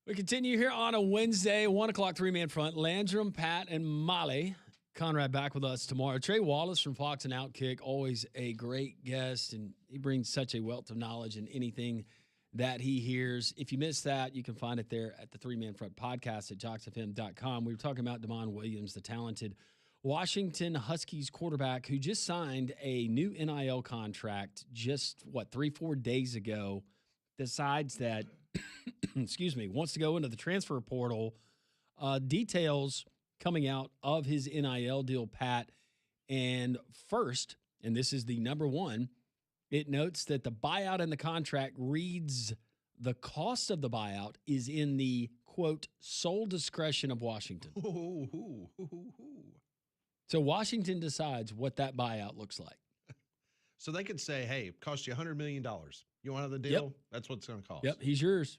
We continue here on a Wednesday, 1 o'clock, three-man front. Landrum, Pat, and Molly. Conrad back with us tomorrow. Trey Wallace from Fox and Outkick, always a great guest, and he brings such a wealth of knowledge in anything that he hears. If you missed that, you can find it there at the Three-Man Front podcast at jocksfm.com. We were talking about Damon Williams, the talented Washington Huskies quarterback who just signed a new NIL contract just, 3-4 days ago, decides that wants to go into the transfer portal. Details coming out of his NIL deal, Pat. And first, and this is the number one, it notes that the buyout in the contract reads the cost of the buyout is in the, quote, sole discretion of Washington. So Washington decides what that buyout looks like. So they could say, hey, it cost you $100 million. You want the deal? Yep. That's what it's going to cost. Yep, he's yours.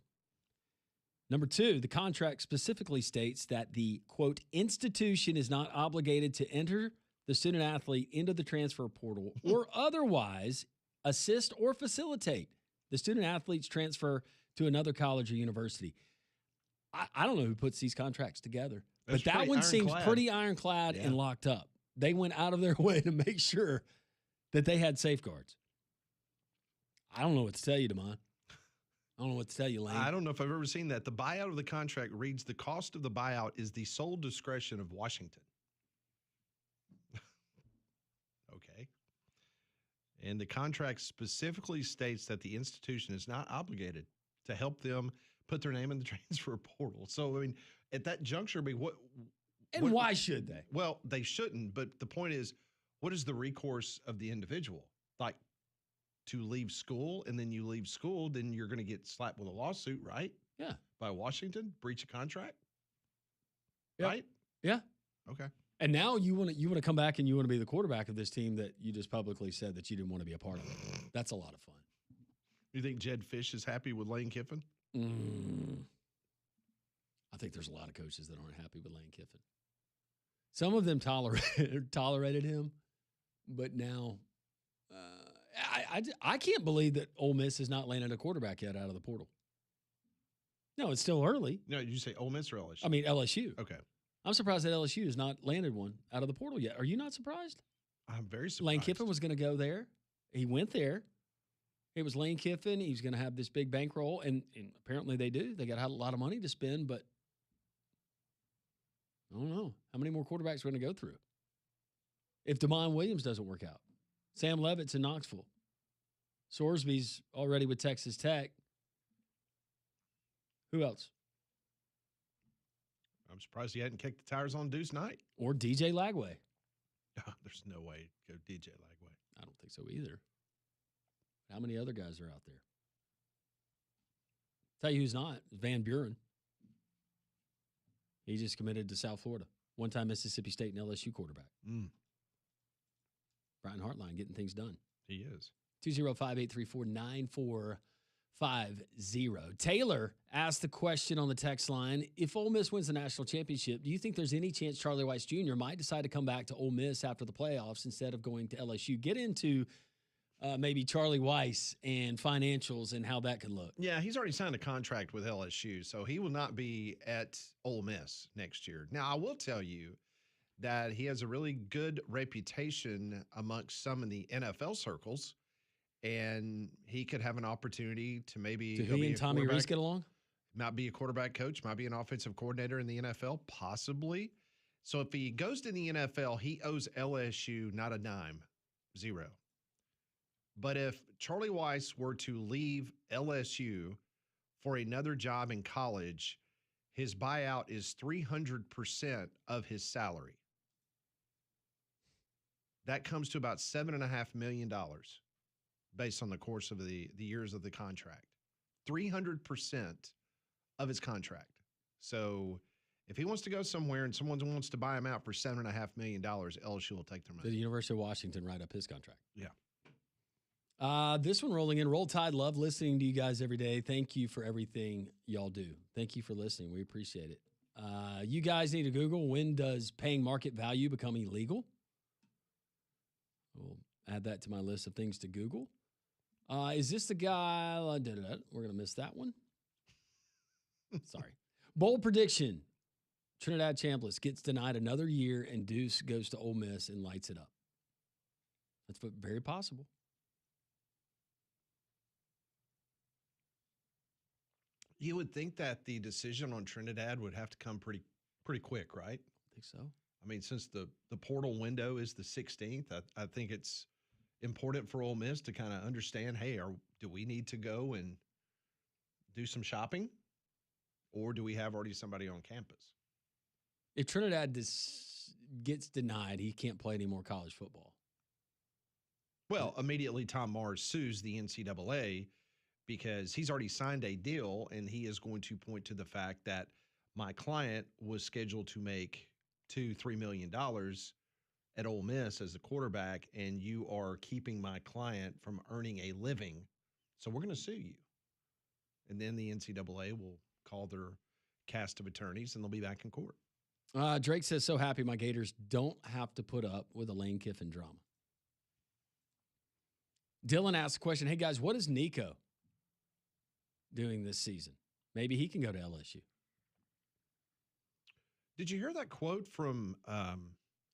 Number two, the contract specifically states that the, quote, institution is not obligated to enter the student athlete into the transfer portal or otherwise assist or facilitate the student athlete's transfer to another college or university. I don't know who puts these contracts together, but that one seems pretty ironclad and locked up. They went out of their way to make sure that they had safeguards. I don't know what to tell you, Damon. I don't know what to tell you, Lane. I don't know if I've ever seen that. The buyout of the contract reads the cost of the buyout is the sole discretion of Washington. Okay. And the contract specifically states that the institution is not obligated to help them put their name in the transfer portal. So, I mean, at that juncture, why should they? Well, they shouldn't. But the point is, what is the recourse of the individual? Like, to leave school, and then you leave school, then you're going to get slapped with a lawsuit, right? Yeah. By Washington, breach of contract, yep. Right? Yeah. Okay. And now you want to come back and you want to be the quarterback of this team that you just publicly said that you didn't want to be a part of. That's a lot of fun. You think Jed Fish is happy with Lane Kiffin? I think there's a lot of coaches that aren't happy with Lane Kiffin. Some of them tolerated him, but now. I can't believe that Ole Miss has not landed a quarterback yet out of the portal. No, it's still early. No, did you say Ole Miss or LSU? I mean, LSU. Okay. I'm surprised that LSU has not landed one out of the portal yet. Are you not surprised? I'm very surprised. Lane Kiffin was going to go there. He went there. It was Lane Kiffin. He's going to have this big bankroll, and apparently they do. They got a lot of money to spend, but I don't know. How many more quarterbacks are going to go through? If Damon Williams doesn't work out. Sam Levitt's in Knoxville. Sorsby's already with Texas Tech. Who else? I'm surprised he hadn't kicked the tires on Deuce Knight. Or DJ Lagway. There's no way to go DJ Lagway. I don't think so either. How many other guys are out there? Tell you who's not. Van Buren. He just committed to South Florida. One-time Mississippi State and LSU quarterback. Brian Hartline getting things done. He is. 205-834-9450. Taylor asked the question on the text line, if Ole Miss wins the national championship, do you think there's any chance Charlie Weis Jr. might decide to come back to Ole Miss after the playoffs instead of going to LSU? Get into maybe Charlie Weis and financials and how that could look. Yeah, he's already signed a contract with LSU, so he will not be at Ole Miss next year. Now, I will tell you that he has a really good reputation amongst some in the NFL circles, and he could have an opportunity to maybe Do he and Tommy Rees get along? Might be a quarterback coach, might be an offensive coordinator in the NFL, possibly. So if he goes to the NFL, he owes LSU not a dime, zero. But if Charlie Weis were to leave LSU for another job in college, his buyout is 300% of his salary. That comes to about $7.5 million based on the course of the years of the contract. 300% of his contract. So if he wants to go somewhere and someone wants to buy him out for $7.5 million, LSU will take their money. Did the University of Washington write up his contract? Yeah. This one rolling in. Roll Tide, love listening to you guys every day. Thank you for everything y'all do. Thank you for listening. We appreciate it. You guys need to Google, when does paying market value become illegal? We'll add that to my list of things to Google. Is this the guy? We're going to miss that one. Sorry. Bold prediction. Trinidad Chambliss gets denied another year, and Deuce goes to Ole Miss and lights it up. That's very possible. You would think that the decision on Trinidad would have to come pretty quick, right? I think so. I mean, since the portal window is the 16th, I think it's important for Ole Miss to kind of understand, hey, do we need to go and do some shopping, or do we have already somebody on campus? If Trinidad gets denied, he can't play any more college football. Well, immediately Tom Mars sues the NCAA because he's already signed a deal, and he is going to point to the fact that my client was scheduled to make $2-3 million at Ole Miss as a quarterback, and you are keeping my client from earning a living. So we're going to sue you. And then the NCAA will call their cast of attorneys, and they'll be back in court. Drake says, so happy my Gators don't have to put up with a Lane Kiffin drama. Dylan asked a question, hey, guys, what is Nico doing this season? Maybe he can go to LSU. Did you hear that quote from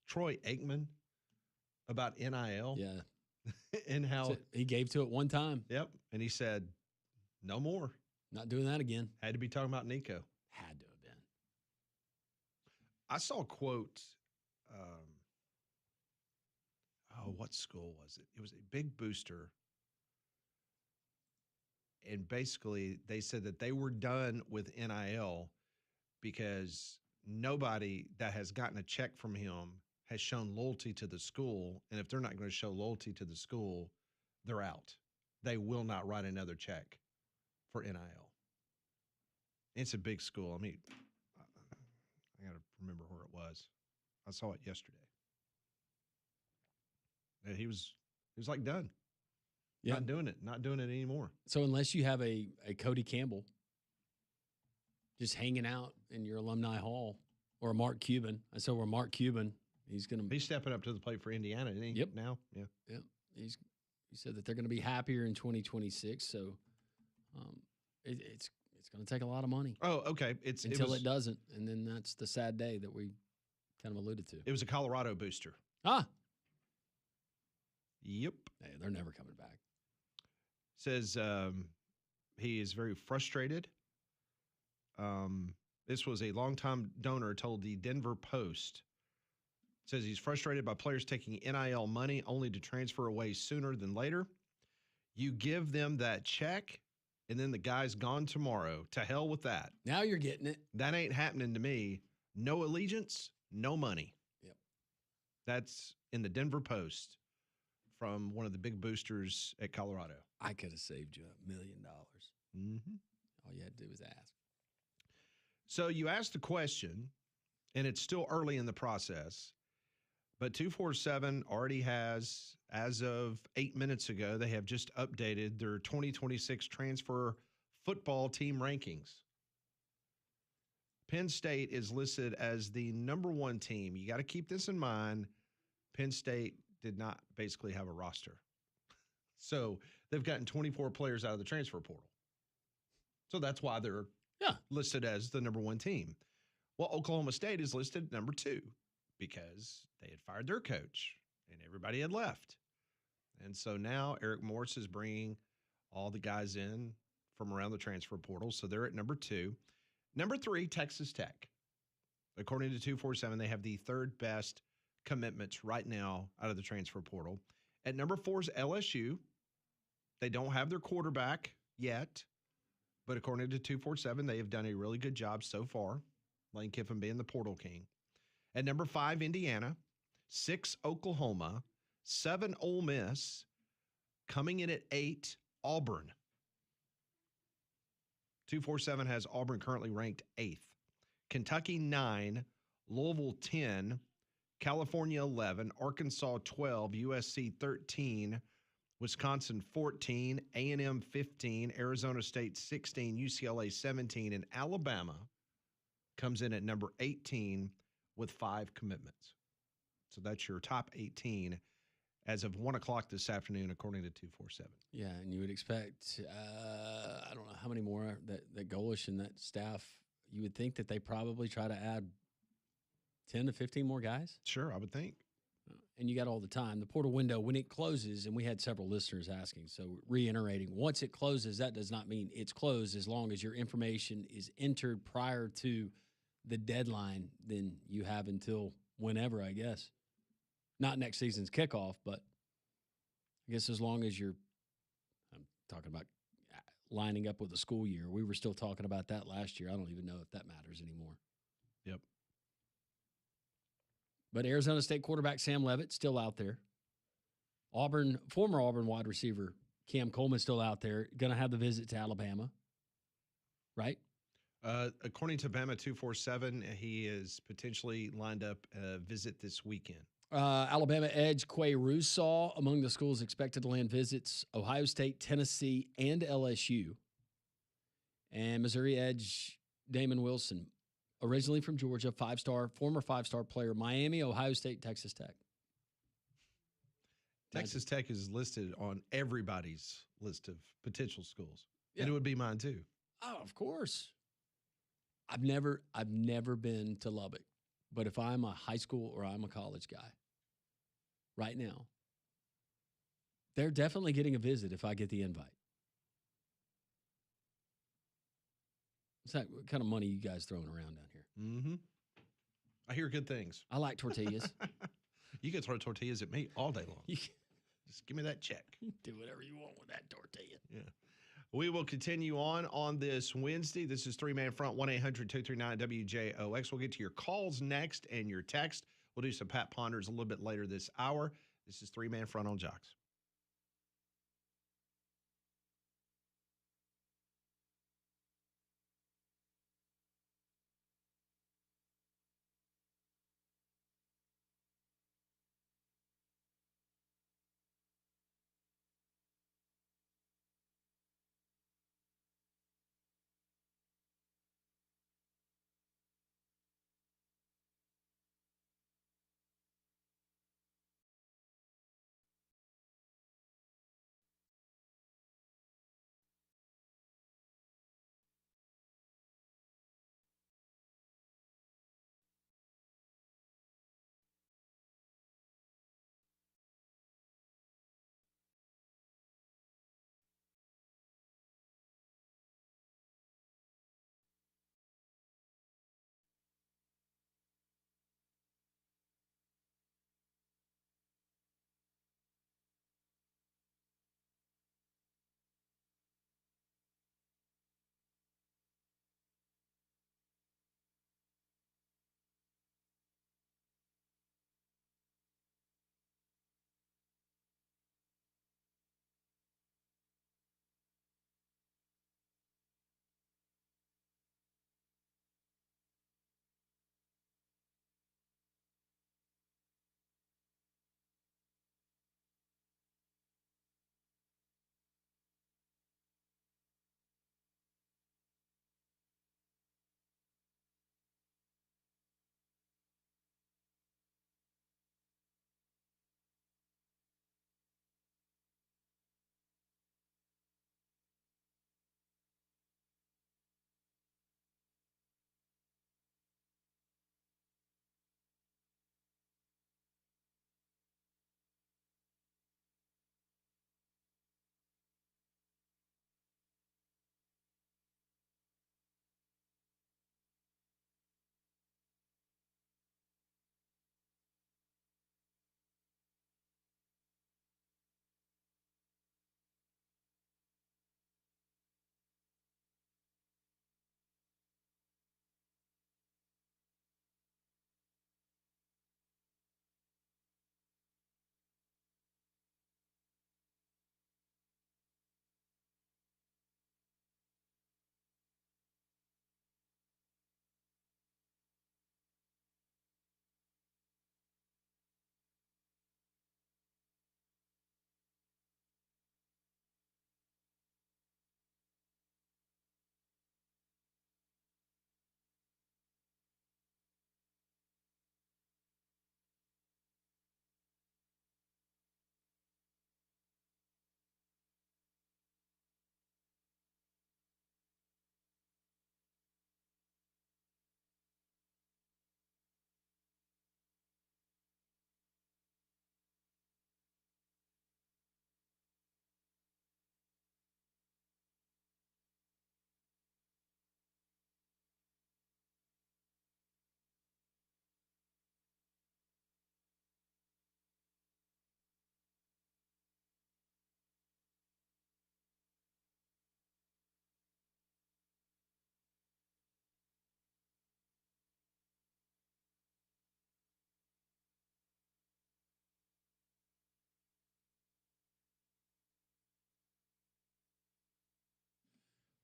Troy Aikman about NIL? Yeah. And how he gave to it one time. Yep. And he said, no more. Not doing that again. Had to be talking about Nico. Had to have been. I saw a quote. What school was it? It was a big booster. And basically, they said that they were done with NIL because nobody that has gotten a check from him has shown loyalty to the school. And if they're not going to show loyalty to the school, they're out. They will not write another check for NIL. It's a big school. I mean, I got to remember where it was. I saw it yesterday. And he was like done. Yeah. Not doing it anymore. So unless you have a Cody Campbell just hanging out in your alumni hall, or a Mark Cuban. I saw where Mark Cuban, he's stepping up to the plate for Indiana, isn't he? Yep. Now? Yeah. Yep. He said that they're going to be happier in 2026. So it's going to take a lot of money. Oh, okay. Until it doesn't. And then that's the sad day that we kind of alluded to. It was a Colorado booster. Ah. Yep. Hey, they're never coming back. Says he is very frustrated. This was a longtime donor told the Denver Post. Says he's frustrated by players taking NIL money only to transfer away sooner than later. You give them that check, and then the guy's gone tomorrow. To hell with that. Now you're getting it. That ain't happening to me. No allegiance, no money. Yep. That's in the Denver Post from one of the big boosters at Colorado. I could have saved you $1 million. Mm-hmm. All you had to do was ask. So you asked the question, and it's still early in the process, but 247 already has, as of 8 minutes ago, they have just updated their 2026 transfer football team rankings. Penn State is listed as the number one team. You got to keep this in mind. Penn State did not basically have a roster. So they've gotten 24 players out of the transfer portal. So that's why they're listed as the number one team. Well, Oklahoma State is listed number two because they had fired their coach and everybody had left. And so now Eric Morse is bringing all the guys in from around the transfer portal. So they're at number two. Number three, Texas Tech. According to 247, they have the third best commitments right now out of the transfer portal. At number four is LSU. They don't have their quarterback yet, but according to 247, they have done a really good job so far. Lane Kiffin being the portal king. At number five, Indiana. 6, Oklahoma. 7, Ole Miss. Coming in at 8, Auburn. 247 has Auburn currently ranked 8th. Kentucky 9, Louisville 10, California 11, Arkansas 12, USC 13, Wisconsin 14, A&M 15, Arizona State 16, UCLA 17, and Alabama comes in at number 18 with 5 commitments. So that's your top 18 as of 1 o'clock this afternoon, according to 247. Yeah, and you would expect, I don't know how many more that Golish and that staff, you would think that they probably try to add 10 to 15 more guys. Sure, I would think. And you got all the time. The portal window, when it closes, and we had several listeners asking, so reiterating, once it closes, that does not mean it's closed. As long as your information is entered prior to the deadline, then you have until whenever, I guess. Not next season's kickoff, but I guess as long as I'm talking about lining up with the school year. We were still talking about that last year. I don't even know if that matters anymore. Yep. But Arizona State quarterback Sam Levitt still out there. Former Auburn wide receiver Cam Coleman still out there. Going to have the visit to Alabama, right? According to Bama 247, he is potentially lined up a visit this weekend. Alabama edge Quay Russaw among the schools expected to land visits: Ohio State, Tennessee, and LSU. And Missouri edge Damon Wilson, originally from Georgia, former five-star player, Miami, Ohio State, Texas Tech. Texas Tech is listed on everybody's list of potential schools. Yeah. And it would be mine too. Oh, of course. I've never been to Lubbock, but if I'm a high school or I'm a college guy right now, they're definitely getting a visit if I get the invite. What's that? What kind of money you guys throwing around down here? Mm-hmm. I hear good things. I like tortillas. You can throw tortillas at me all day long. Just give me that check. You do whatever you want with that tortilla. Yeah. We will continue on this Wednesday. This is 3-Man Front, 1-800-239-WJOX. We'll get to your calls next and your text. We'll do some Pat Ponders a little bit later this hour. This is 3-Man Front on Jocks.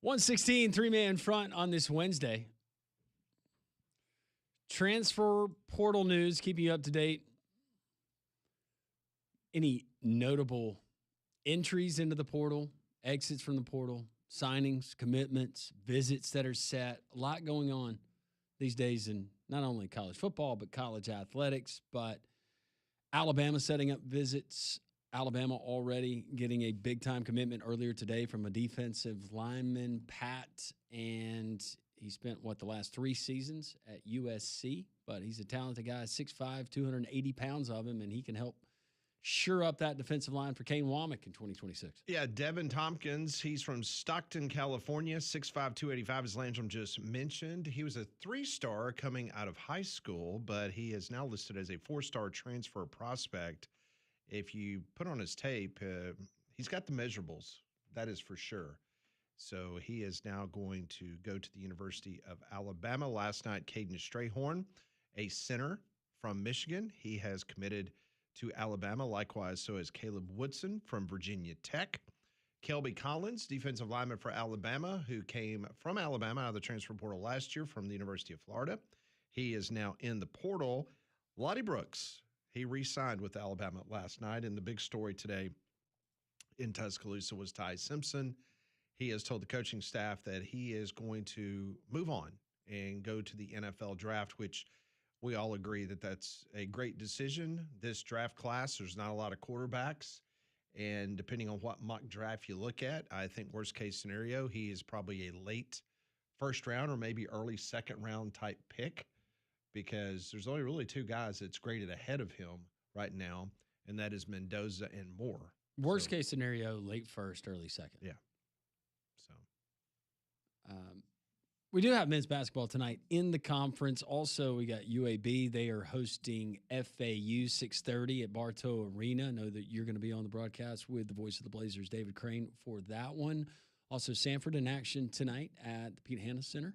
116, three-man front on this Wednesday. Transfer portal news, keeping you up to date. Any notable entries into the portal, exits from the portal, signings, commitments, visits that are set? A lot going on these days in not only college football, but college athletics. But Alabama setting up visits. Alabama already getting a big-time commitment earlier today from a defensive lineman, Pat, and he spent, the last 3 seasons at USC, but he's a talented guy, 6'5", 280 pounds of him, and he can help sure up that defensive line for Kane Womack in 2026. Yeah, Devin Tompkins, he's from Stockton, California, 6'5", 285, as Landrum just mentioned. He was a 3-star coming out of high school, but he is now listed as a 4-star transfer prospect. If you put on his tape, he's got the measurables, that is for sure. So he is now going to go to the University of Alabama. Last night, Caden Strayhorn, a center from Michigan, he has committed to Alabama. Likewise, so is Caleb Woodson from Virginia Tech. Kelby Collins, defensive lineman for Alabama, who came from Alabama out of the transfer portal last year from the University of Florida. He is now in the portal. Lottie Brooks, he re-signed with Alabama last night, and the big story today in Tuscaloosa was Ty Simpson. He has told the coaching staff that he is going to move on and go to the NFL draft, which we all agree that that's a great decision. This draft class, there's not a lot of quarterbacks, and depending on what mock draft you look at, I think worst case scenario, he is probably a late first round or maybe early second round type pick, because there's only really 2 guys that's graded ahead of him right now, and that is Mendoza and Moore. Worst case scenario, late first, early second. Yeah. So we do have men's basketball tonight in the conference. Also, we got UAB. They are hosting FAU 6:30 at Bartow Arena. I know that you're going to be on the broadcast with the voice of the Blazers, David Crane, for that one. Also, Sanford in action tonight at the Pete Hanna Center.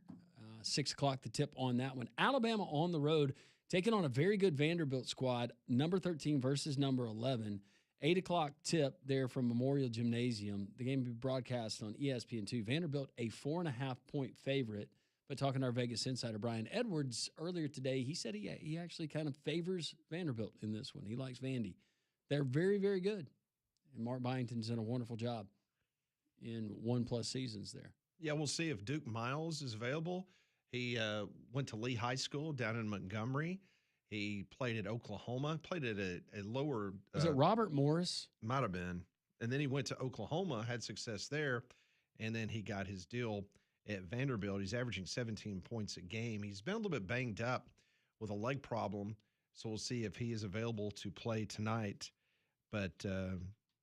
6 o'clock the tip on that one. Alabama on the road, taking on a very good Vanderbilt squad, number 13 versus number 11. 8 o'clock tip there from Memorial Gymnasium. The game will be broadcast on ESPN2. Vanderbilt, a 4.5-point favorite. But talking to our Vegas insider, Brian Edwards, earlier today, he said he actually kind of favors Vanderbilt in this one. He likes Vandy. They're very, very good. And Mark Byington's done a wonderful job in 1+ seasons there. Yeah, we'll see if Duke Miles is available. He went to Lee High School down in Montgomery. He played at Oklahoma, played at a lower. Was it Robert Morris? Might have been. And then he went to Oklahoma, had success there, and then he got his deal at Vanderbilt. He's averaging 17 points a game. He's been a little bit banged up with a leg problem, so we'll see if he is available to play tonight. But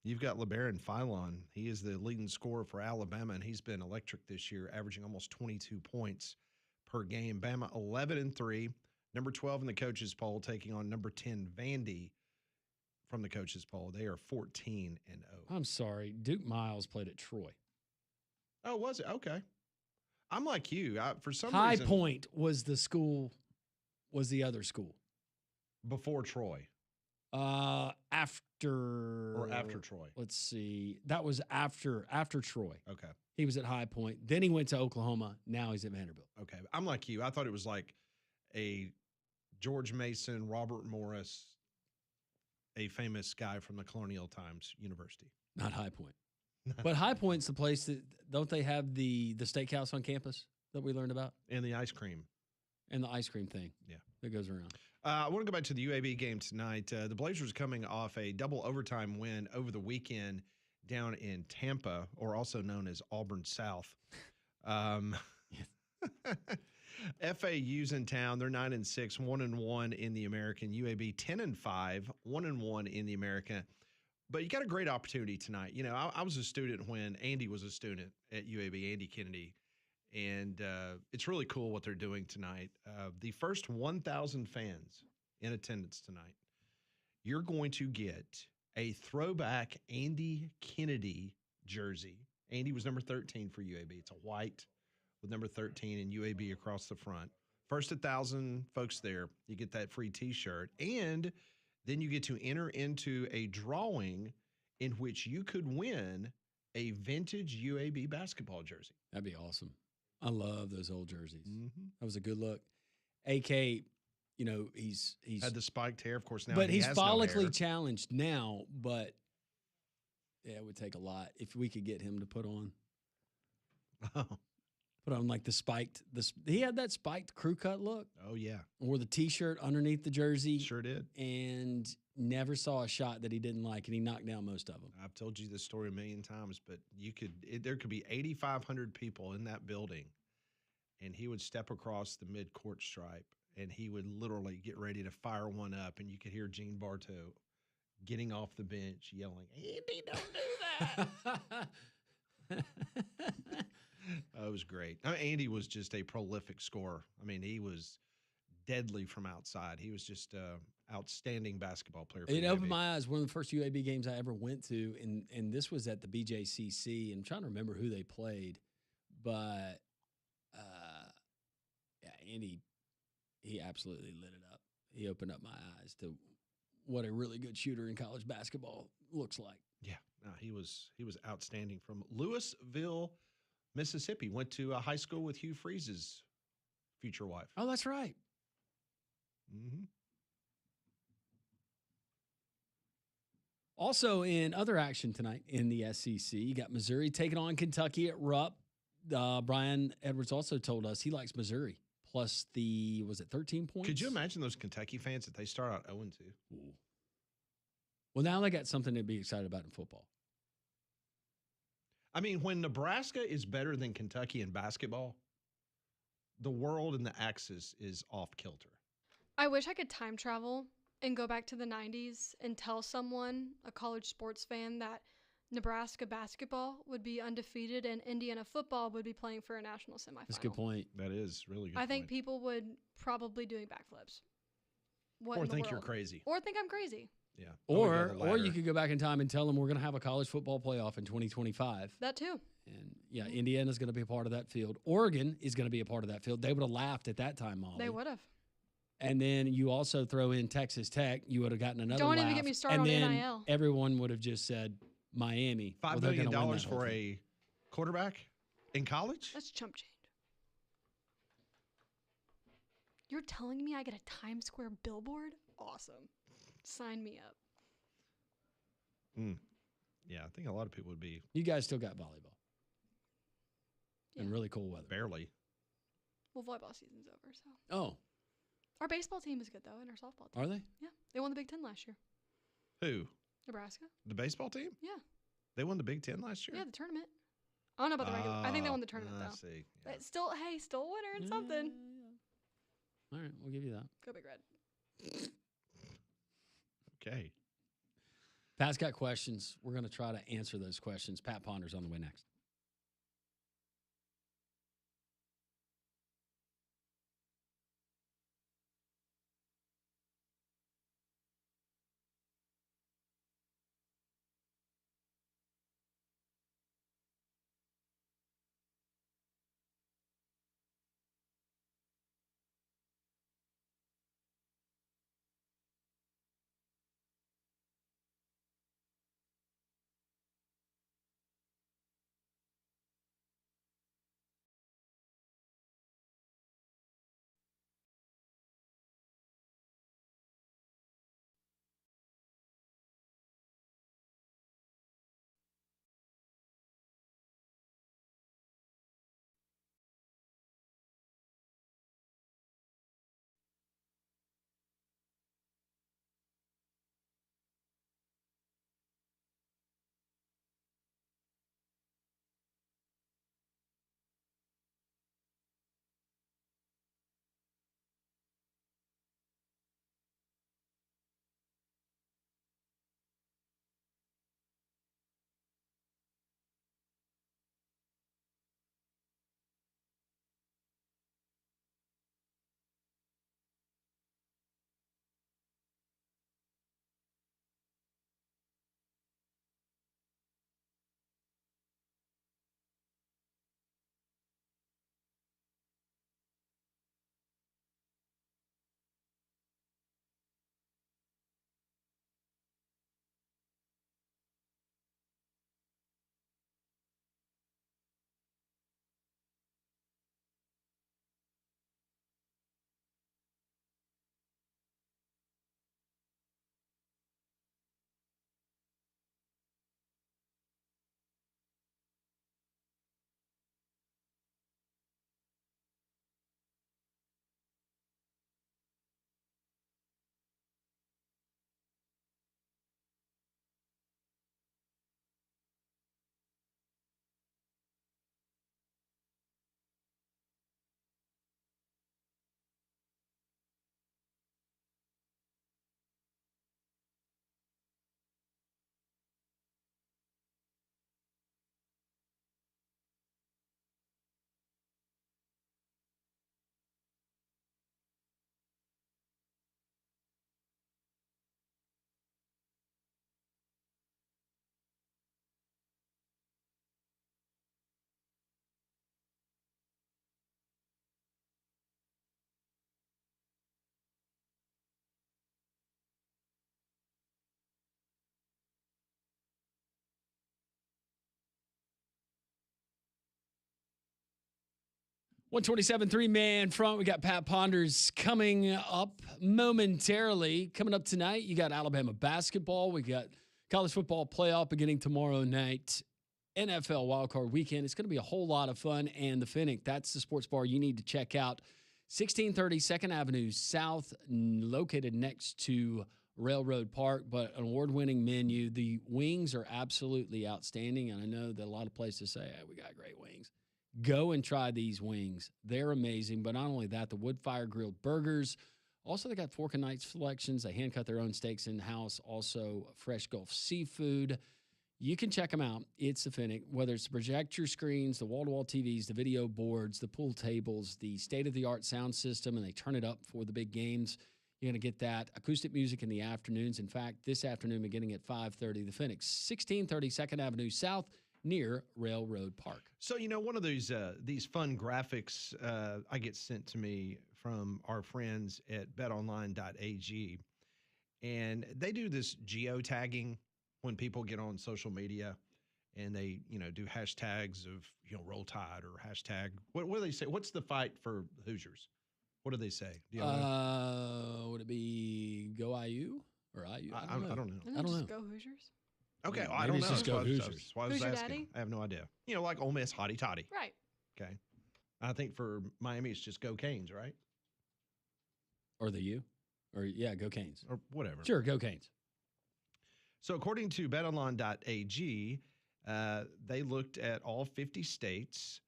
you've got LeBaron Philon. He is the leading scorer for Alabama, and he's been electric this year, averaging almost 22 points per game. Bama 11-3. Number 12 in the coaches poll, taking on number 10 Vandy from the coaches poll. They are 14-0. I'm sorry, Duke Miles played at Troy. Oh, was it? Okay. I'm like you. For some High reason, Point was the school, was the other school before Troy after Troy. Let's see, that was after Troy. Okay. He was at High Point. Then he went to Oklahoma. Now he's at Vanderbilt. Okay. I'm like you. I thought it was like a George Mason, Robert Morris, a famous guy from the Colonial Times University. Not High Point. But High Point's the place that, don't they have the steakhouse on campus that we learned about? And the ice cream. And the ice cream thing. Yeah. That goes around. I want to go back to the UAB game tonight. The Blazers coming off a double overtime win over the weekend down in Tampa, or also known as Auburn South. FAU's in town. They're 9-6, 1-1 in the American. UAB 10-5, 1-1 in the American. But you got a great opportunity tonight. You know, I was a student when Andy was a student at UAB, Andy Kennedy. And it's really cool what they're doing tonight. The first 1,000 fans in attendance tonight, you're going to get a throwback Andy Kennedy jersey. Andy was number 13 for UAB. It's a white with number 13 and UAB across the front. First 1,000 folks there, you get that free T-shirt. And then you get to enter into a drawing in which you could win a vintage UAB basketball jersey. That'd be awesome. I love those old jerseys. Mm-hmm. That was a good look. AK, he's Had the spiked hair, of course. Now, but he's has no follically hair. challenged now. But yeah, it would take a lot if we could get him to put on like the spiked. He had that spiked crew cut look. Oh yeah, wore the T-shirt underneath the jersey. Sure did. And never saw a shot that he didn't like, and he knocked down most of them. I've told you this story a million times, but there could be 8,500 people in that building, and he would step across the mid-court stripe, and he would literally get ready to fire one up, and you could hear Gene Bartow getting off the bench yelling, "Andy, don't do that." It was great. Andy was just a prolific scorer. I mean, he was deadly from outside. He was just outstanding basketball player. It opened my eyes. One of the first UAB games I ever went to, and this was at the BJCC. I'm trying to remember who they played, but yeah, Andy, he absolutely lit it up. He opened up my eyes to what a really good shooter in college basketball looks like. Yeah, no, he was outstanding. From Louisville, Mississippi, went to a high school with Hugh Freeze's future wife. Oh, that's right. Mm-hmm. Also, in other action tonight in the SEC, you got Missouri taking on Kentucky at Rupp. Brian Edwards also told us he likes Missouri plus 13 points? Could you imagine those Kentucky fans if they start out 0-2? Well, now they got something to be excited about in football. I mean, when Nebraska is better than Kentucky in basketball, the world and the axis is off kilter. I wish I could time travel and go back to the 90s and tell someone, a college sports fan, that Nebraska basketball would be undefeated and Indiana football would be playing for a national semifinal. That's a good point. That is really good. I think people would probably doing backflips. Or think you're crazy. Or think I'm crazy. Yeah. Or you could go back in time and tell them we're going to have a college football playoff in 2025. That too. And yeah, Indiana's going to be a part of that field. Oregon is going to be a part of that field. They would have laughed at that time, Molly. They would have. And then you also throw in Texas Tech, you would have gotten another Don't laugh. even get me started and on then NIL. Everyone would have just said Miami. $5 million for a quarterback in college? That's chump change. You're telling me I get a Times Square billboard? Awesome. Sign me up. Yeah, I think a lot of people would be. You guys still got volleyball. Yeah. And really cool weather. Barely. Well, volleyball season's over, so. Oh. Our baseball team is good, though, and our softball team. Are they? Yeah. They won the Big Ten last year. Who? Nebraska. The baseball team? Yeah. They won the Big Ten last year? Yeah, the tournament. I don't know about the regular. I think they won the tournament, though. I see. Yeah. But still a winner in something. All right, we'll give you that. Go Big Red. Okay. Pat's got questions. We're going to try to answer those questions. Pat Ponder's on the way next. 127 3-man front. We got Pat Ponders coming up momentarily. Coming up tonight, you got Alabama basketball. We got college football playoff beginning tomorrow night. NFL wildcard weekend. It's going to be a whole lot of fun. And the Finnick, that's the sports bar you need to check out. 1630 2nd Avenue South, located next to Railroad Park, but an award-winning menu. The wings are absolutely outstanding. And I know that a lot of places say, hey, we got great wings. Go and try these wings. They're amazing. But not only that, the wood-fire grilled burgers. Also, they got fork and knife selections. They hand-cut their own steaks in-house. Also, fresh Gulf seafood. You can check them out. It's the Finnick. Whether it's the projector screens, the wall-to-wall TVs, the video boards, the pool tables, the state-of-the-art sound system, and they turn it up for the big games. You're going to get that acoustic music in the afternoons. In fact, this afternoon beginning at 5:30, the Finnick, 1630 2nd Avenue South, near Railroad Park. So, one of these fun graphics I get sent to me from our friends at betonline.ag, and they do this geotagging when people get on social media and they, do hashtags of, Roll Tide or hashtag. What do they say? What's the fight for Hoosiers? What do they say? Do you know? Would it be Go IU or IU? I don't know. I don't know. Go Hoosiers. Okay, Yeah, well, I don't know. just go Hoosiers. That's why I was Who's your asking. daddy? I have no idea. Like Ole Miss, hotty toddy. Right. Okay. I think for Miami, it's just go Canes, right? Or the U? Or, yeah, go Canes. Or whatever. Sure, go Canes. So according to betonline.ag, they looked at all 50 states,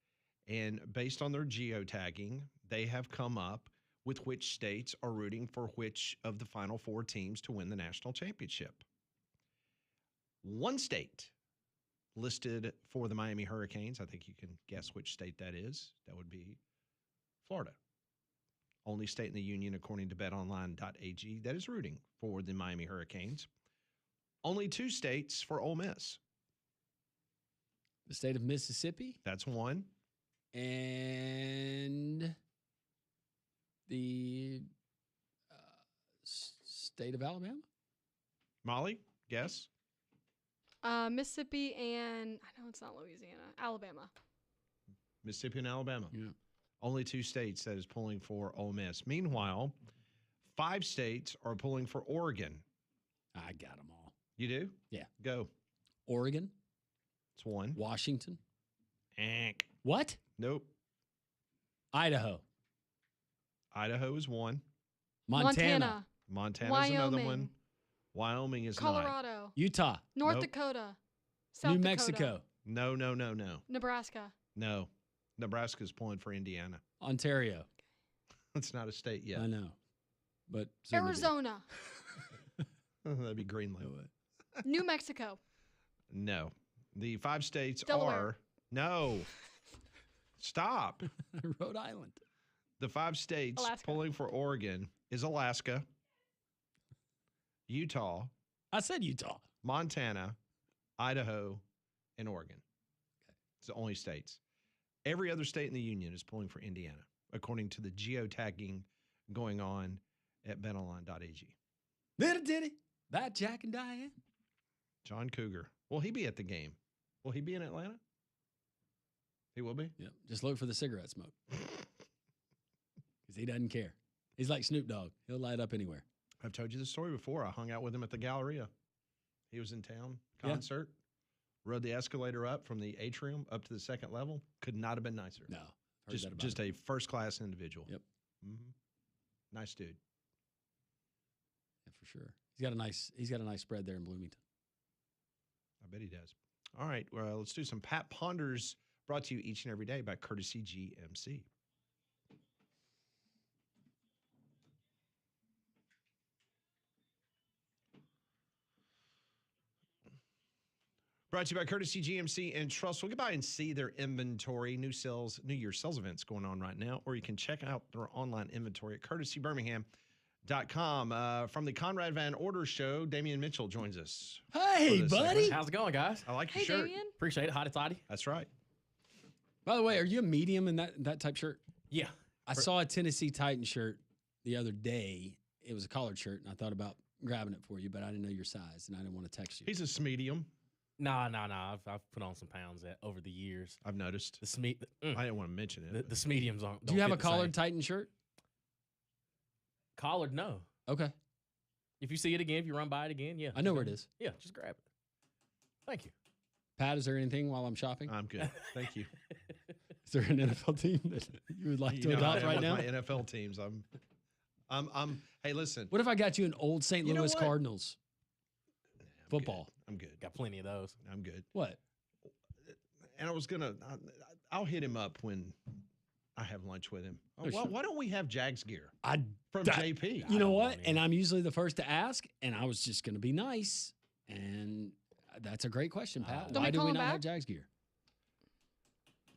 and based on their geotagging, they have come up with which states are rooting for which of the Final Four teams to win the national championship. One state listed for the Miami Hurricanes. I think you can guess which state that is. That would be Florida. Only state in the union, according to betonline.ag, that is rooting for the Miami Hurricanes. Only 2 states for Ole Miss. The state of Mississippi. That's one. And the state of Alabama. Molly, guess? Mississippi and I know it's not Louisiana. Alabama. Mississippi and Alabama. Yeah. Only 2 states that is pulling for Ole Miss. Meanwhile, 5 states are pulling for Oregon. I got them all. You do? Yeah. Go. Oregon. It's 1. Washington. Ank. What? Nope. Idaho. Idaho is 1. Montana. Montana's another one. Wyoming. Wyoming is Colorado. Utah. North Nope. Dakota. South New Dakota. Mexico. 9. No. Nebraska. No. Nebraska's pulling for Indiana. Ontario. It's not a state yet. I know. But soon to be. Arizona. That'd be Greenland. New Mexico. No. The 5 states Delaware. are. No. Stop. Rhode Island. The 5 states Alaska. pulling for Oregon is Alaska, Utah, I said Utah. Montana, Idaho, and Oregon. It's the only states. Every other state in the union is pulling for Indiana, according to the geotagging going on at betonline.ag. Little did he. That Jack and Diane. John Cougar. Will he be at the game? Will he be in Atlanta? He will be? Yep. Just look for the cigarette smoke. Because he doesn't care. He's like Snoop Dogg. He'll light up anywhere. I've told you the story before. I hung out with him at the Galleria. He was in town, Yeah. concert, rode the escalator up from the atrium up to the 2nd level. Could not have been nicer. No. Heard that about Just him. a first-class individual. Yep. Nice dude. Yeah, for sure. He's got a nice spread there in Bloomington. I bet he does. All right, well, let's do some Pat Ponders, brought to you each and every day by Courtesy GMC. Brought to you by Courtesy GMC and Trust. We'll get by and see their inventory, New Year sales events going on right now, or you can check out their online inventory at courtesybirmingham.com. From the Conrad Van Order Show, Damian Mitchell joins us. Hey, for this buddy. segment. How's it going, guys? I like your Hey, shirt. Damien. Appreciate it. Hotty toddy. That's right. By the way, are you a medium in that type shirt? Yeah. I saw a Tennessee Titan shirt the other day. It was a collared shirt, and I thought about grabbing it for you, but I didn't know your size, and I didn't want to text you. He's a medium. Nah. I've put on some pounds over the years. I've noticed. The Sme- I didn't want to mention it. the mediums aren't. Do you have a collared Titan shirt? Collared? No. Okay. If you see it again, if you run by it again, yeah. I know where it is. Yeah, just grab it. Thank you. Pat, is there anything while I'm shopping? I'm good. Thank you. Is there an NFL team that you would like to You know, adopt I am right with now? my NFL teams. Hey, listen. What if I got you an old St. You know Louis what? Cardinals I'm football? good. I'm good. Got plenty of those. I'm good. What? And I was gonna. I'll hit him up when I have lunch with him. Oh, sure. Why don't we have Jags gear from that- JP? You know don't what? want any. And I'm usually the first to ask, and I was just going to be nice. And that's a great question, Pat. Don't Why we do call we him not have back? Jags gear?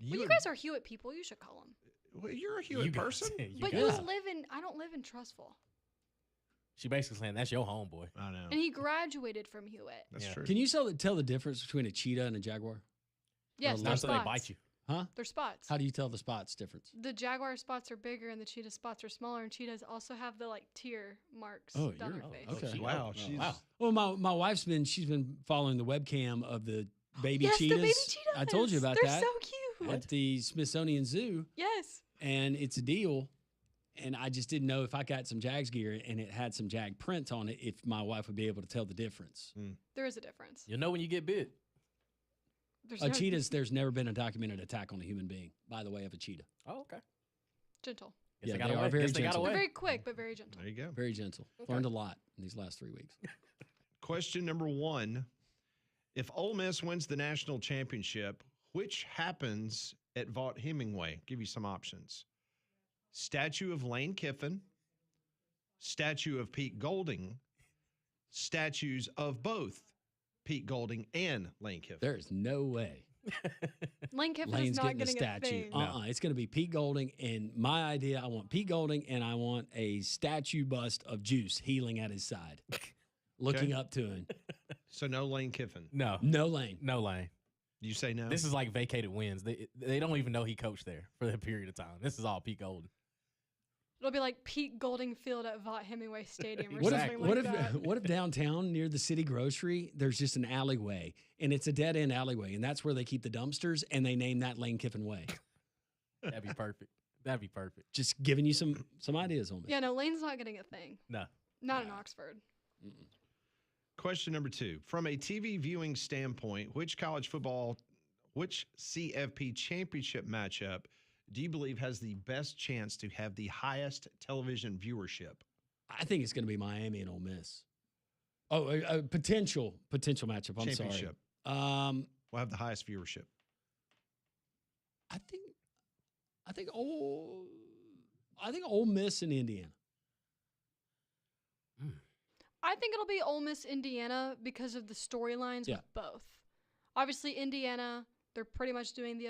Well, you guys are Hewitt people. You should call him. Well, you're a Hewitt You guys- person. But guys- you Yeah. live in. I don't live in Trustful. She basically saying that's your homeboy. I know. And he graduated from Hewitt. That's Yeah. true. Can you tell the difference between a cheetah and a jaguar? Yes, Or they're less So they spots. bite you. Huh? They're spots. How do you tell the spots difference? The jaguar spots are bigger and the cheetah spots are smaller. And cheetahs also have the tear marks Oh, down their you're- face. okay. Wow, Oh, she's wow. Well, my wife's she's been following the webcam of the baby yes, cheetahs. the baby cheetahs. I told you about They're that so cute. at the Smithsonian Zoo, Yes. and it's a deal. And I just didn't know if I got some Jags gear and it had some Jag print on it, if my wife would be able to tell the difference. There is a difference. You'll know when you get bit. There's A no- cheetah's, there's never been a documented attack on a human being by the way of a cheetah. Oh, okay. gentle. Guess Yeah, they got they are away. very Guess they got gentle. They're away. very quick, but very gentle. there you go. Very gentle. Okay. Learned a lot in these last 3 weeks. Question number 1: if Ole Miss wins the national championship, which happens at Vaught Hemingway? Give you some options: statue of Lane Kiffin, statue of Pete Golding, statues of both Pete Golding and Lane Kiffin. There is no way Lane Kiffin Lane's is not getting a getting statue. thing. It's going to be Pete Golding. And my idea, I want Pete Golding and I want a statue bust of Juice healing at his side, looking up to him. So no Lane Kiffin. No. No Lane. No Lane. You say no? This is like vacated wins. They don't even know he coached there for that period of time. This is all Pete Golden. It'll be like Pete Golding Field at Vaught Hemingway Stadium or What if, something what like if that. what if downtown near the city grocery, there's just an alleyway and it's a dead end alleyway and that's where they keep the dumpsters and they name that Lane Kiffin Way. That'd be perfect. That'd be perfect. Just giving you some ideas on this. Yeah, no, Lane's not getting a thing. No. Not in Oxford. Question number 2: from a TV viewing standpoint, which CFP championship matchup do you believe has the best chance to have the highest television viewership? I think it's going to be Miami and Ole Miss. Oh, a potential matchup. I'm sorry. Championship. Will have the highest viewership. I think Ole Miss and Indiana. I think it'll be Ole Miss Indiana because of the storylines Yeah. with both. Obviously, Indiana, they're pretty much doing the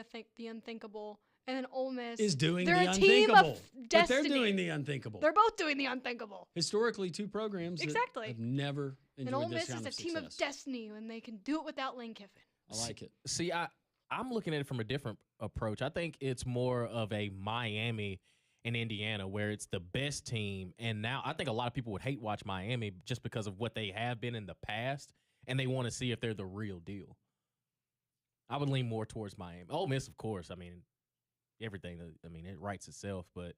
unthinkable. And then Ole Miss Is doing they're the a team unthinkable. of But destiny. they're doing the unthinkable. They're both doing the unthinkable. Historically, two programs Exactly. that have never enjoyed And Ole this Miss kind is a of team success. of destiny, and they can do it without Lane Kiffin. I like it. See, I'm looking at it from a different approach. I think it's more of a Miami and Indiana where it's the best team. And now I think a lot of people would hate watch Miami just because of what they have been in the past, and they want to see if they're the real deal. I would lean more towards Miami. Ole Miss, of course. I mean, everything. I mean, it writes itself. But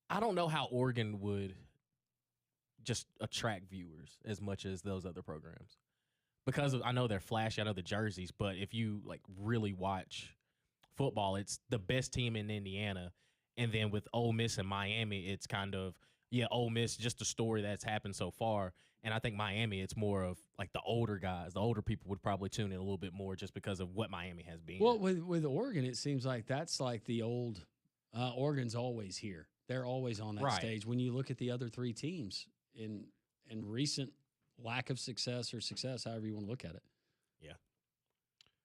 I don't know how Oregon would just attract viewers as much as those other programs. Because I know they're flashy, I know the jerseys, but if you like really watch football, it's the best team in Indiana. And then with Ole Miss and Miami, it's kind of, Ole Miss, just a story that's happened so far. And I think Miami, it's more of like the older guys. The older people would probably tune in a little bit more just because of what Miami has been. Well, with Oregon, it seems like that's like the old Oregon's always here. They're always on that Right. stage. When you look at the other three teams in recent lack of success or success, however you want to look at it.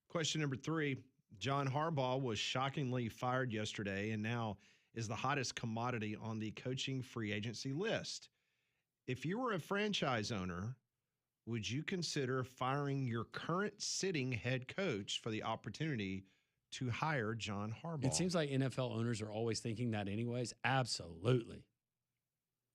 Question number 3: John Harbaugh was shockingly fired yesterday and now is the hottest commodity on the coaching free agency list. If you were a franchise owner, would you consider firing your current sitting head coach for the opportunity to hire John Harbaugh? It seems like NFL owners are always thinking that anyways. Absolutely.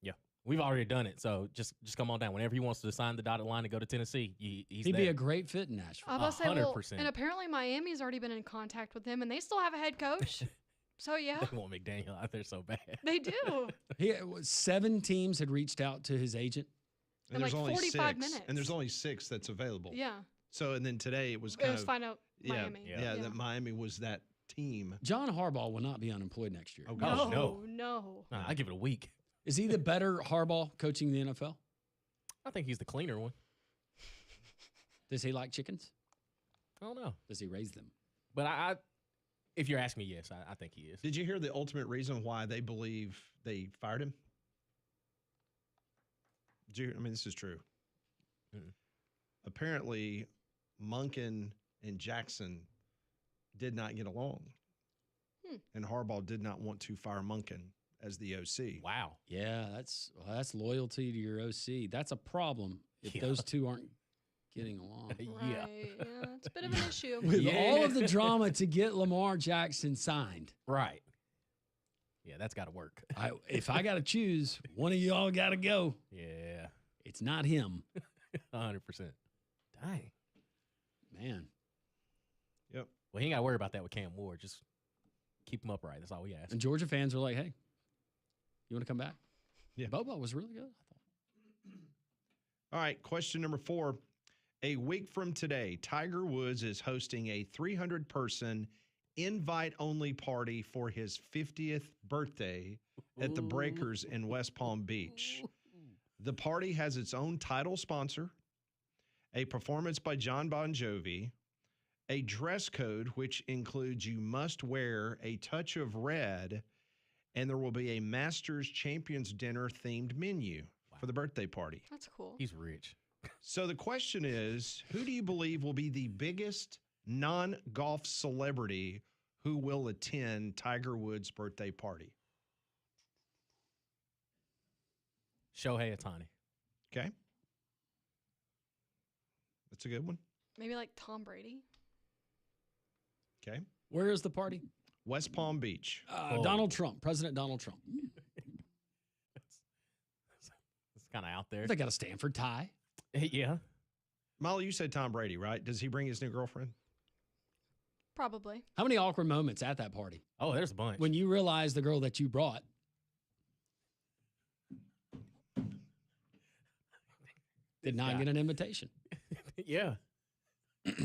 Yeah. We've already done it, so just come on down. Whenever he wants to sign the dotted line to go to Tennessee, he's He'd there. be a great fit in Nashville. I was about to say, well, 100%. and apparently Miami's already been in contact with him, and they still have a head coach. So, yeah, They want McDaniel out there so bad. they do. 7 teams had reached out to his agent. In like 45 minutes. And there's only 6 that's available. Yeah. So, and then today it was It kind was of find out yeah, Miami. yeah, that Miami was that team. John Harbaugh will not be unemployed next year. Oh, No, gosh. no. I give it a week. Is he the better Harbaugh coaching the NFL? I think he's the cleaner one. Does he like chickens? I don't know. Does he raise them? But I if you're asking me, yes, I think he is. Did you hear the ultimate reason why they believe they fired him? I mean, this is true. Mm-mm. Apparently, Monken and Jackson did not get along. And Harbaugh did not want to fire Monken as the OC. Wow. Yeah, that's loyalty to your OC. That's a problem if those two aren't getting along. Right. Yeah, it's a bit of an issue. With all of the drama to get Lamar Jackson signed. Right. Yeah, that's got to work. If I got to choose, one of y'all got to go. Yeah. It's not him. 100%. Dang. Man. Yep. Well, he ain't got to worry about that with Cam Ward. Just keep him upright. That's all we ask. And Georgia fans are like, hey, you want to come back? Yeah. Bobo was really good, I thought. All right, question number 4. A week from today, Tiger Woods is hosting a 300-person invite-only party for his 50th birthday at the Breakers in West Palm Beach. The party has its own title sponsor, a performance by John Bon Jovi, a dress code which includes you must wear a touch of red, and there will be a Masters Champions Dinner themed menu for the birthday party. That's cool. He's rich. So the question is, who do you believe will be the biggest non-golf celebrity who will attend Tiger Woods' birthday party? Shohei Ohtani. Okay. That's a good one. Maybe like Tom Brady. Okay. Where is the party? West Palm Beach. Donald Trump, President Donald Trump. It's kind of out there. They got a Stanford tie. Yeah. Molly, you said Tom Brady, right? Does he bring his new girlfriend? Probably. How many awkward moments at that party Oh, there's a bunch. when you realize the girl that you brought did not get an invitation? Yeah. That's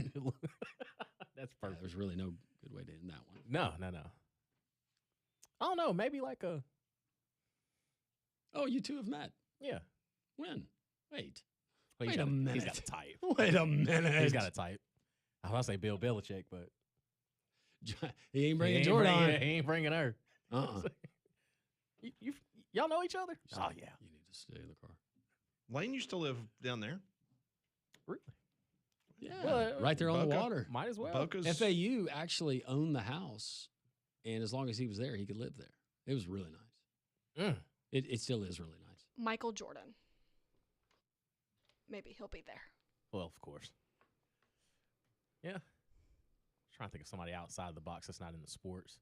There perfect. was really no good way to end that one. No. I don't know. Maybe like a, Oh, you two have met. yeah. When? Wait. Well, Wait a minute. He's got a type. Wait a minute. He's got a type. I was going to say Bill Belichick, but He ain't bringing he Jordan on. he ain't bringing her. Uh-uh. Y'all know each other? Oh, yeah. You need to stay in the car. Lane used to live down there. Really? Yeah. Well, right there on the Boca. water. Might as well. Boca's. FAU actually owned the house, and as long as he was there, he could live there. It was really nice. Mm. It still is really nice. Michael Jordan. Maybe he'll be there. Well, of course. Yeah. Trying to think of somebody outside the box that's not in the sports.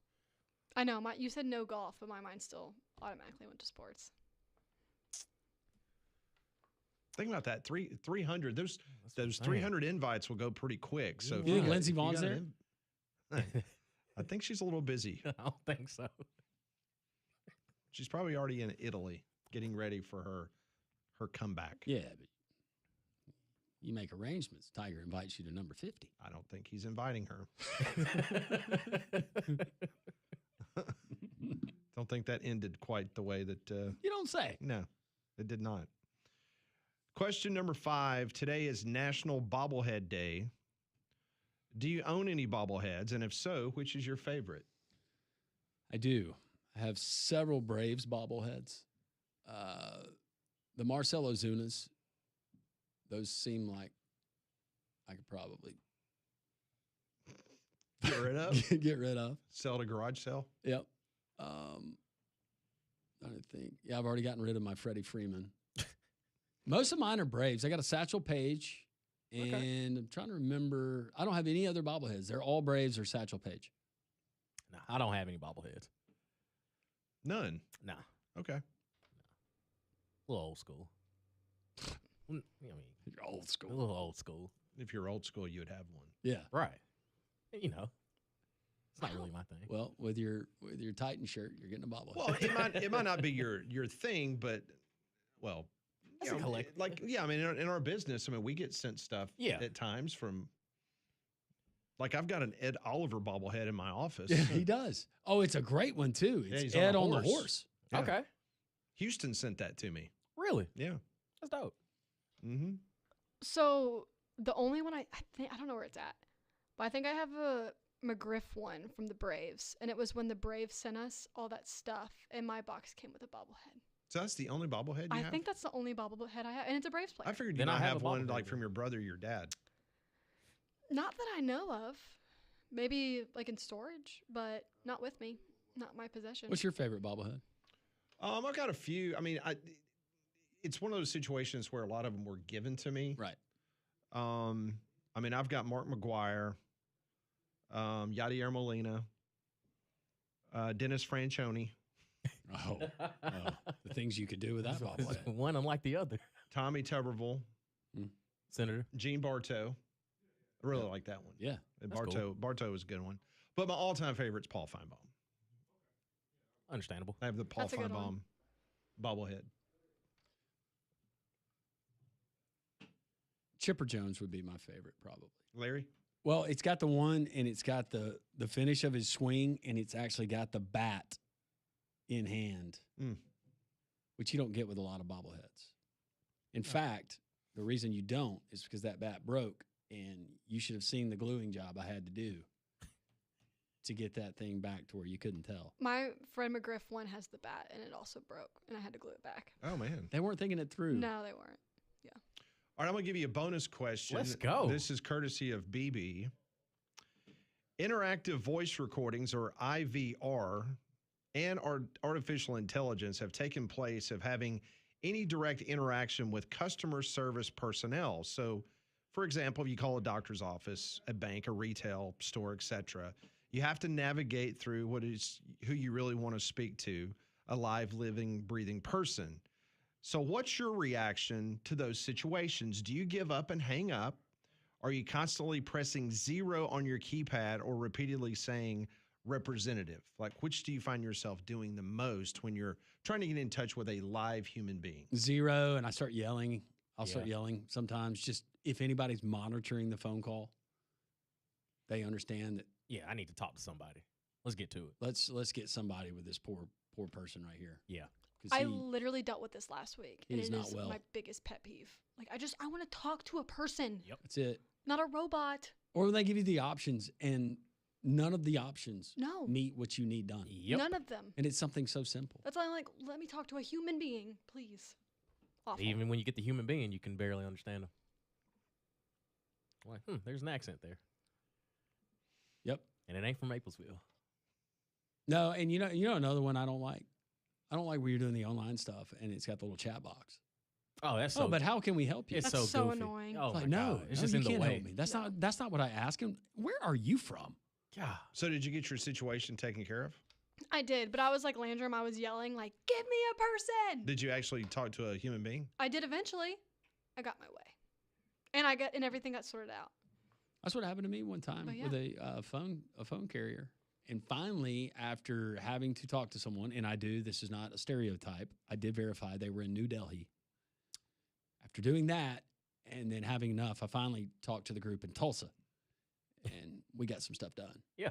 I know. You said no golf, but my mind still automatically went to sports. Think about that. 300. Those That's what I'm saying. 300 invites will go pretty quick. So if You think got- Lindsey if you Vohn's got there? an I think she's a little busy. I don't think so. She's probably already in Italy getting ready for her comeback. Yeah, but you make arrangements. Tiger invites you to number 50. I don't think he's inviting her. Don't think that ended quite the way that. You don't say. No, it did not. Question number 5. Today is National Bobblehead Day. Do you own any bobbleheads? And if so, which is your favorite? I do. I have several Braves bobbleheads. The Marcell Ozunas, those seem like I could probably Get rid of? get rid of. Sell at a garage sale? Yep. I don't think. Yeah, I've already gotten rid of my Freddie Freeman. Most of mine are Braves. I got a Satchel Paige, and I'm trying to remember. I don't have any other bobbleheads. They're all Braves or Satchel Paige. No, I don't have any bobbleheads. None. No. Okay. A little old school. I mean, You're old a school. little old school. If you're old school, you would have one. Yeah. Right. You know, it's not really my thing. Well, with your Titan shirt, you're getting a bobblehead. Well, it might not be your thing, but well, That's a collect- I mean, in our business, I mean, we get sent stuff at times from. Like I've got an Ed Oliver bobblehead in my office. Yeah, he does. Oh, it's a great one too. It's he's Ed on on a the horse. Yeah. Okay. Houston sent that to me. Really? Yeah. That's dope. Mm-hmm. So the only one I think I don't know where it's at, but I think I have a McGriff one from the Braves, and it was when the Braves sent us all that stuff, and my box came with a bobblehead. So that's the only bobblehead you I have? think that's the only bobblehead I have, and it's a Braves player. I figured you Then I might have have a one bobblehead like then. from your brother or your dad. Not that I know of. Maybe like in storage, but not with me. Not my possession. What's your favorite bobblehead? I've got a few. I mean, it's one of those situations where a lot of them were given to me. Right. I mean, I've got Mark McGuire, Yadier Molina, Dennis Franchione, Oh, the things you could do with that bobblehead. One unlike the other. Tommy Tuberville, Senator. Gene Bartow. I really like that one. Yeah. And That's cool. Bartow was a good one. But my all-time favorite's Paul Feinbaum. Understandable. I have the Paul That's a good Feinbaum bobblehead. Chipper Jones would be my favorite, probably. Larry? Well, it's got the one, and it's got the finish of his swing, and it's actually got the bat in hand, which you don't get with a lot of bobbleheads. In fact, the reason you don't is because that bat broke, and you should have seen the gluing job I had to do to get that thing back to where you couldn't tell. My Fred McGriff one has the bat, and it also broke, and I had to glue it back. Oh, man. They weren't thinking it through. No, they weren't. All right, I'm going to give you a bonus question. Let's go. This is courtesy of BB. Interactive voice recordings, or IVR, and artificial intelligence have taken place of having any direct interaction with customer service personnel. So, for example, if you call a doctor's office, a bank, a retail store, etc., you have to navigate through who you really want to speak to, a live, living, breathing person. So what's your reaction to those situations? Do you give up and hang up? Are you constantly pressing 0 on your keypad or repeatedly saying representative? Like, which do you find yourself doing the most when you're trying to get in touch with a live human being? 0, and I start yelling. I'll start yelling sometimes. Just if anybody's monitoring the phone call, they understand that. Yeah, I need to talk to somebody. Let's get to it. Let's get somebody with this poor person right here. Yeah. I literally dealt with this last week, and He's it not is well. my biggest pet peeve. Like, I want to talk to a person, That's it. not a robot. Or when they give you the options and none of the options No, meet what you need done. Yep. none of them. And it's something so simple. That's why I'm like, let me talk to a human being, please. Awful. Even when you get the human being, you can barely understand them. Like, there's an accent there. Yep. And it ain't from Maplesville. No, and you know another one I don't like? I don't like where you're doing the online stuff and it's got the little chat box. Oh, that's so. but how can we help you? it's That's so so goofy. annoying. Oh It's my like, no, God. It's no, just you in the can't way. help me. That's No. not what I ask him. Where are you from? God. So did you get your situation taken care of? I did, but I was like Landrum. I was yelling like, "Give me a person!" Did you actually talk to a human being? I did eventually. I got my way, and everything got sorted out. That's what happened to me one time Oh, yeah. with a phone carrier. And finally, after having to talk to someone, and this is not a stereotype, I did verify they were in New Delhi. After doing that and then having enough, I finally talked to the group in Tulsa, and we got some stuff done. Yeah.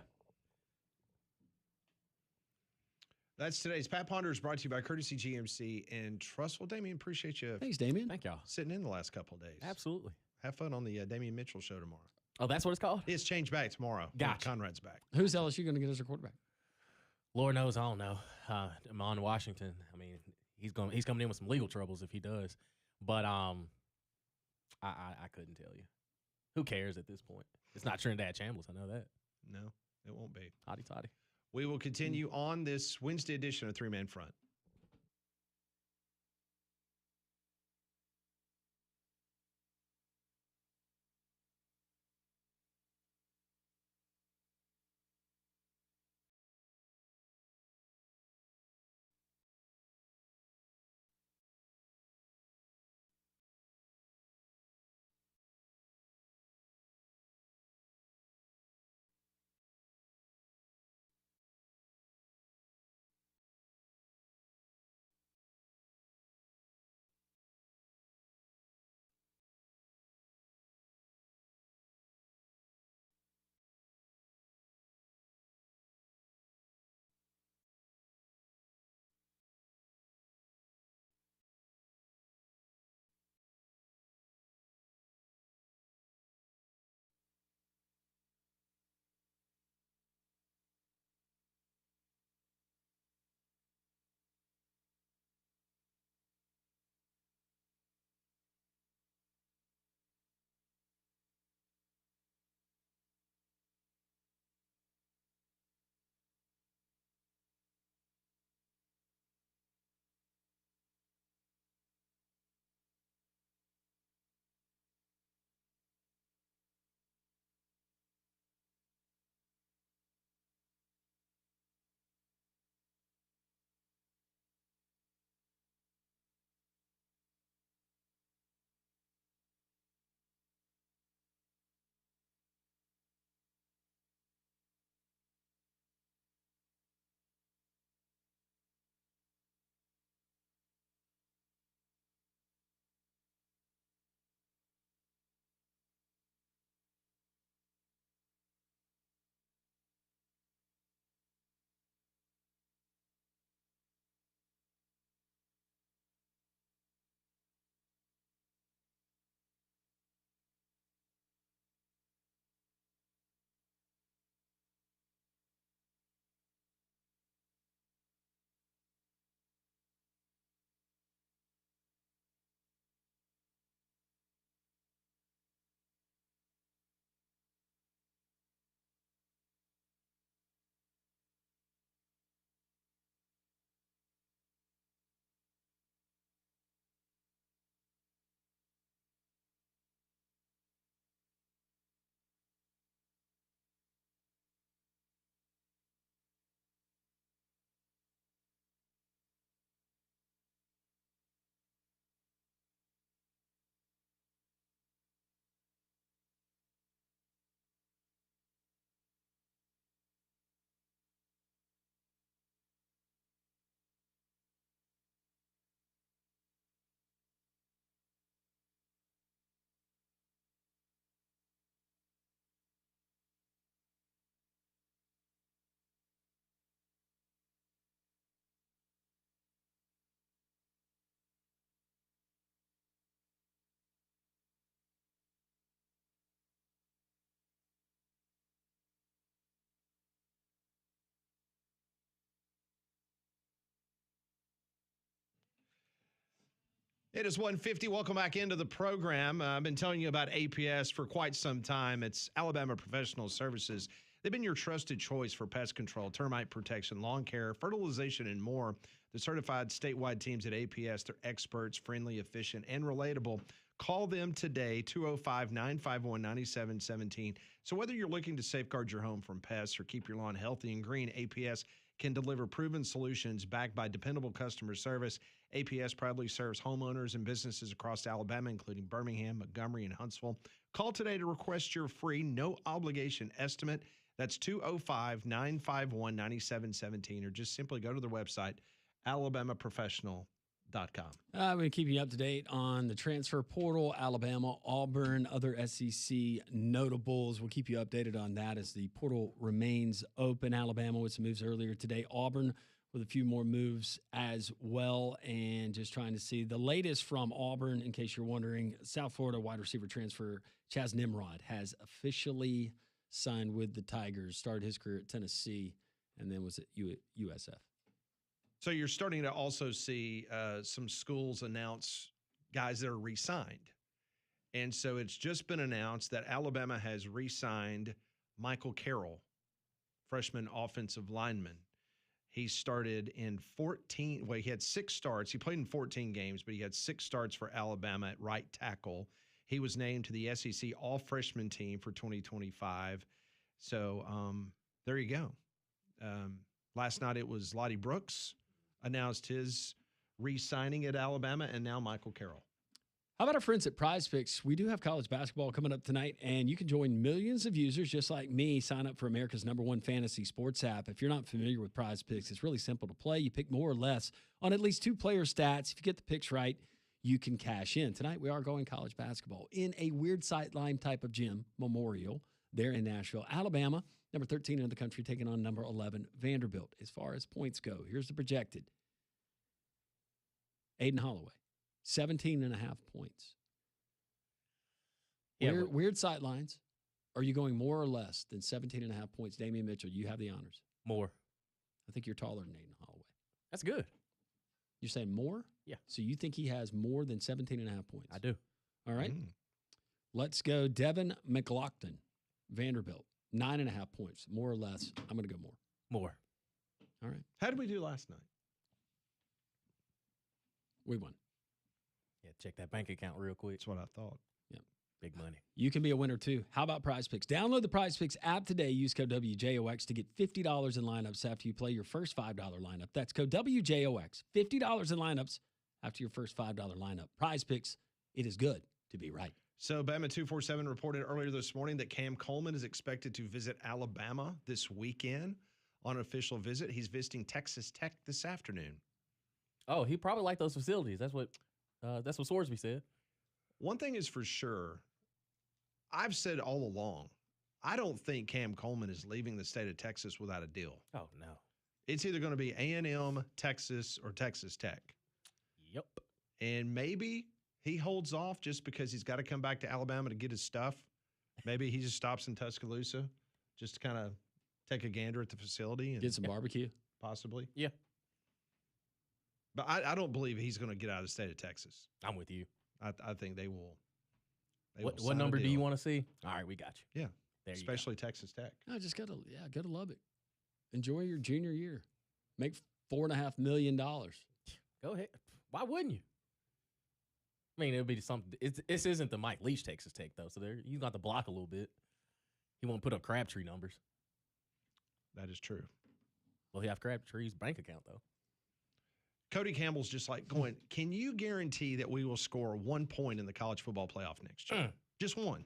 That's today's Pat Ponders, brought to you by Courtesy GMC and Trustful. Damien, appreciate you Thanks, Damien. Thank y'all. sitting in the last couple of days. Absolutely. Have fun on the Damien Mitchell show tomorrow. Oh, that's what it's called? It's changed back tomorrow. Gotcha. Conrad's back. Who's LSU going to get as a quarterback? Lord knows, I don't know. I'm on Washington. I mean, he's coming in with some legal troubles if he does. But I couldn't tell you. Who cares at this point? It's not Trinidad Chambliss. I know that. No, it won't be. Hotty toddy. We will continue on this Wednesday edition of Three Man Front. It is 1:50. Welcome back into the program. I've been telling you about APS for quite some time. It's Alabama Professional Services. They've been your trusted choice for pest control, termite protection, lawn care, fertilization, and more. The certified statewide teams at APS, they're experts, friendly, efficient, and relatable. Call them today, 205-951-9717. So whether you're looking to safeguard your home from pests or keep your lawn healthy and green, APS can deliver proven solutions backed by dependable customer service. APS proudly serves homeowners and businesses across Alabama, including Birmingham, Montgomery, and Huntsville. Call today to request your free, no-obligation estimate. That's 205-951-9717, or just simply go to their website, alabamaprofessional.com. I'm going to keep you up to date on the transfer portal, Alabama, Auburn, other SEC notables. We'll keep you updated on that as the portal remains open. Alabama with some moves earlier today. Auburn with a few more moves as well. And just trying to see the latest from Auburn, in case you're wondering, South Florida wide receiver transfer Chaz Nimrod has officially signed with the Tigers, started his career at Tennessee, and then was at USF. So you're starting to also see some schools announce guys that are re-signed. And so it's just been announced that Alabama has re-signed Michael Carroll, freshman offensive lineman. He started in 14, well, he had 6 starts. He played in 14 games, but he had 6 starts for Alabama at right tackle. He was named to the SEC all-freshman team for 2025. So there you go. Last night it was Lottie Brooks announced his re-signing at Alabama, and now Michael Carroll. How about our friends at Prize Picks? We do have college basketball coming up tonight, and you can join millions of users just like me. Sign up for America's #1 fantasy sports app. If you're not familiar with Prize Picks, it's really simple to play. You pick more or less on at least 2 player stats. If you get the picks right, you can cash in. Tonight, we are going college basketball in a weird sightline type of gym, Memorial, there in Nashville, Alabama. Number 13 in the country taking on number 11, Vanderbilt. As far as points go, here's the projected. Aiden Holloway, 17.5 points. Yeah, Weird sight lines. Are you going more or less than 17.5 points? Damian Mitchell, you have the honors. More. I think you're taller than Aiden Holloway. That's good. You're saying more? Yeah. So you think he has more than 17.5 points? I do. All right. Let's go Devin McLaughlin, Vanderbilt, 9.5 points, more or less. I'm going to go more. More. All right. How did we do last night? We won. Yeah, check that bank account real quick. That's what I thought. Yep. Big money. You can be a winner too. How about Prize Picks? Download the Prize Picks app today. Use code WJOX to get $50 in lineups after you play your first $5 lineup. That's code WJOX. $50 in lineups after your first $5 lineup. Prize Picks, it is good to be right. So Bama 247 reported earlier this morning that Cam Coleman is expected to visit Alabama this weekend on an official visit. He's visiting Texas Tech this afternoon. Oh, he probably liked those facilities. That's what Sorsby said. One thing is for sure, I've said all along, I don't think Cam Coleman is leaving the state of Texas without a deal. Oh, no. It's either going to be A&M, Texas, or Texas Tech. Yep. And maybe he holds off just because he's got to come back to Alabama to get his stuff. Maybe he just stops in Tuscaloosa just to kind of take a gander at the facility. And Get some barbecue. possibly. Yeah. But I don't believe he's going to get out of the state of Texas. I'm with you. I think they will. What number do you want to see? All right, we got you. Yeah. There you Especially Texas Tech. No, just go to Lubbock. Enjoy your junior year. Make $4.5 million. go. Go ahead. Why wouldn't you? I mean, it would be something. This isn't the Mike Leach Texas Tech, though, so you got to block a little bit. He won't put up Crabtree numbers. That is true. Well, he have Crabtree's bank account, though. Cody Campbell's just like going, can you guarantee that we will score 1 point in the college football playoff next year? Just one.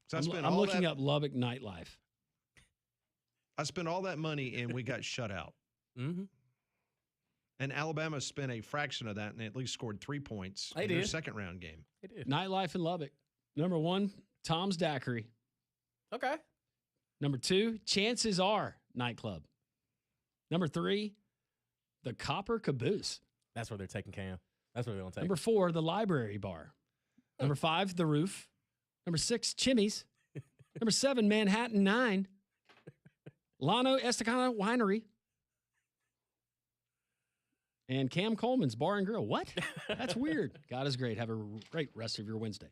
So I'm looking up Lubbock nightlife. I spent all that money and we got shut out. Mm-hmm. And Alabama spent a fraction of that and at least scored 3 points in their second round game. They did. Nightlife in Lubbock. Number 1, Tom's Daiquiri. Okay. Number 2, Chances Are nightclub. Number 3, the Copper Caboose. That's where they're taking Cam. That's where they're going to take Number 4, the Library Bar. Number 5, the Roof. Number 6, Chimmy's. Number 7, Manhattan 9. Llano Estacana Winery. And Cam Coleman's Bar and Grill. What? That's weird. God is great. Have a great rest of your Wednesday.